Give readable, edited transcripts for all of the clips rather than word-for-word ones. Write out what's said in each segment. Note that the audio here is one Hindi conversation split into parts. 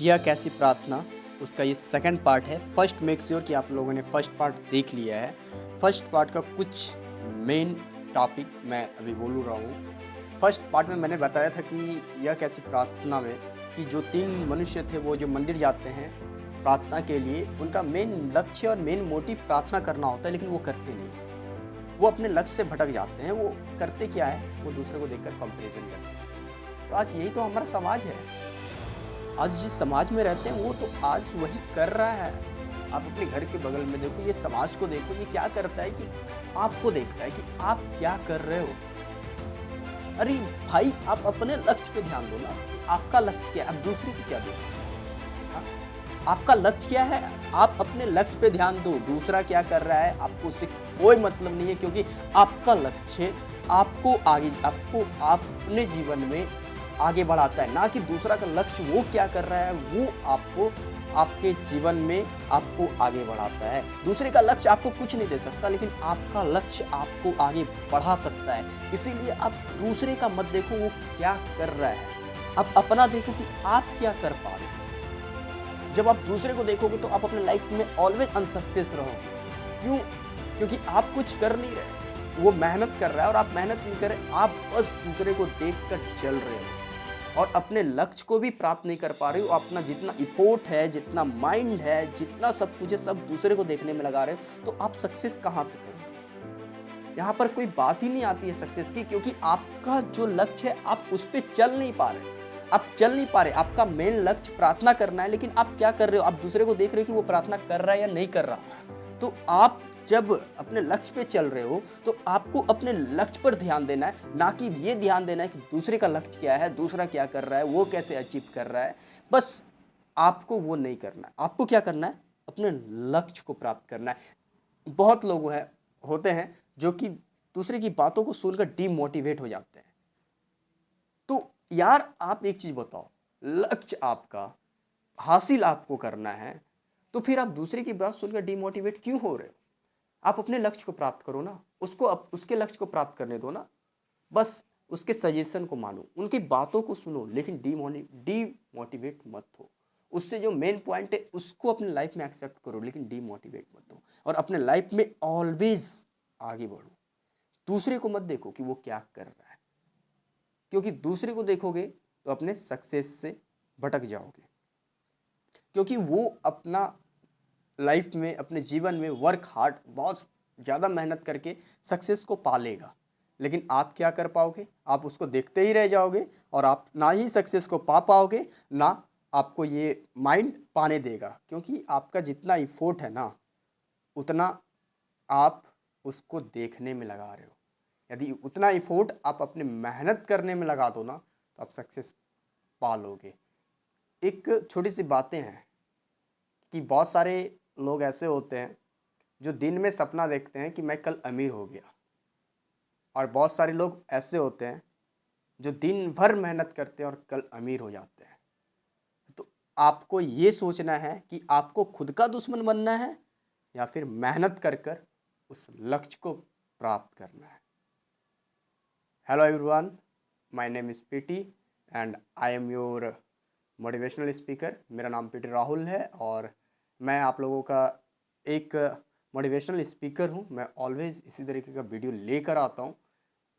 यह कैसी प्रार्थना उसका ये सेकंड पार्ट है। फर्स्ट मेक श्योर कि आप लोगों ने फर्स्ट पार्ट देख लिया है। फर्स्ट पार्ट का कुछ मेन टॉपिक मैं अभी बोल रहा हूँ। फर्स्ट पार्ट में मैंने बताया था कि यह कैसी प्रार्थना में कि जो 3 मनुष्य थे वो जो मंदिर जाते हैं प्रार्थना के लिए, उनका मेन लक्ष्य और मेन मोटिव प्रार्थना करना होता है, लेकिन वो करते नहीं है। वो अपने लक्ष्य से भटक जाते हैं। वो करते क्या है, वो दूसरे को देखकर कंपैरिजन करते हैं। तो आज यही तो हमारा समाज है। आज जिस समाज में रहते हैं वो तो आज वही कर रहा है। आप अपने घर के बगल में देखो, ये समाज को देखो, ये क्या करता है कि आपको देखता है कि आप क्या कर रहे हो। अरे भाई, आप अपने लक्ष्य पे ध्यान दो ना कि आपका लक्ष्य क्या है। आप दूसरे को क्या देखो? हाँ? आपका लक्ष्य क्या है, आप अपने लक्ष्य पे ध्यान दो। दूसरा क्या कर रहा है आपको उससे कोई मतलब नहीं है, क्योंकि आपका लक्ष्य आपको अपने जीवन में आगे बढ़ाता है, ना कि दूसरा का लक्ष्य वो क्या कर रहा है वो आपको आपके जीवन में आपको आगे बढ़ाता है। दूसरे का लक्ष्य आपको कुछ नहीं दे सकता, लेकिन आपका लक्ष्य आपको आगे बढ़ा सकता है। इसीलिए आप दूसरे का मत देखो वो क्या कर रहा है, आप अपना देखो कि आप क्या कर पा रहे हो। जब आप दूसरे को देखोगे तो आप अपने लाइफ में ऑलवेज अनसक्सेस रहोगे। क्यों? क्योंकि आप कुछ कर नहीं रहे, वो मेहनत कर रहा है और आप मेहनत नहीं कर रहे। आप बस दूसरे को देखकर चल रहे हो और अपने लक्ष्य को भी प्राप्त नहीं कर पा रहे हो। अपना जितना इफोर्ट है, जितना माइंड है, जितना सब कुछ है, सब दूसरे को देखने में लगा रहे हो, तो आप सक्सेस कहाँ से करोगे? यहाँ पर कोई बात ही नहीं आती है सक्सेस की, क्योंकि आपका जो लक्ष्य है आप उस पर चल नहीं पा रहे। आप चल नहीं पा रहे। आपका मेन लक्ष्य प्रार्थना करना है, लेकिन आप क्या कर रहे हो? आप दूसरे को देख रहे हो कि वो प्रार्थना कर रहा है या नहीं कर रहा। तो आप जब अपने लक्ष्य पे चल रहे हो तो आपको अपने लक्ष्य पर ध्यान देना है, ना कि ये ध्यान देना है कि दूसरे का लक्ष्य क्या है, दूसरा क्या कर रहा है, वो कैसे अचीव कर रहा है। बस आपको वो नहीं करना है। आपको क्या करना है? अपने लक्ष्य को प्राप्त करना है। बहुत लोग होते हैं जो कि दूसरे की बातों को सुनकर डीमोटिवेट हो जाते हैं। तो यार आप एक चीज बताओ, लक्ष्य आपका हासिल आपको करना है, तो फिर आप दूसरे की बात सुनकर डीमोटिवेट क्यों हो रहे हो? आप अपने लक्ष्य को प्राप्त करो ना, उसको उसके लक्ष्य को प्राप्त करने दो ना। बस उसके सजेशन को मानो, उनकी बातों को सुनो, लेकिन डीमोटिवेट मत हो। उससे जो मेन पॉइंट है उसको अपने लाइफ में एक्सेप्ट करो, लेकिन डीमोटिवेट मत हो। और अपने लाइफ में ऑलवेज आगे बढ़ो। दूसरे को मत देखो कि वो क्या कर रहा है, क्योंकि दूसरे को देखोगे तो अपने सक्सेस से भटक जाओगे। क्योंकि वो अपना लाइफ में, अपने जीवन में वर्क हार्ड, बहुत ज़्यादा मेहनत करके सक्सेस को पा लेगा, लेकिन आप क्या कर पाओगे? आप उसको देखते ही रह जाओगे और आप ना ही सक्सेस को पा पाओगे, ना आपको ये माइंड पाने देगा, क्योंकि आपका जितना इफोर्ट है ना, उतना आप उसको देखने में लगा रहे हो। यदि उतना इफोर्ट आप अपने मेहनत करने में लगा दो ना, तो आप सक्सेस पा लोगे। एक छोटी सी बातें हैं कि बहुत सारे लोग ऐसे होते हैं जो दिन में सपना देखते हैं कि मैं कल अमीर हो गया, और बहुत सारे लोग ऐसे होते हैं जो दिन भर मेहनत करते हैं और कल अमीर हो जाते हैं। तो आपको ये सोचना है कि आपको खुद का दुश्मन बनना है या फिर मेहनत कर कर उस लक्ष्य को प्राप्त करना है। Hello everyone, my name is PT and I am your motivational speaker. मेरा नाम पीटी राहुल है और मैं आप लोगों का एक मोटिवेशनल स्पीकर हूँ। मैं ऑलवेज इसी तरीके का वीडियो लेकर आता हूँ।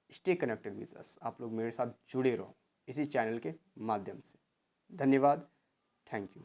Stay connected with us. आप लोग मेरे साथ जुड़े रहो इसी चैनल के माध्यम से। धन्यवाद। Thank you.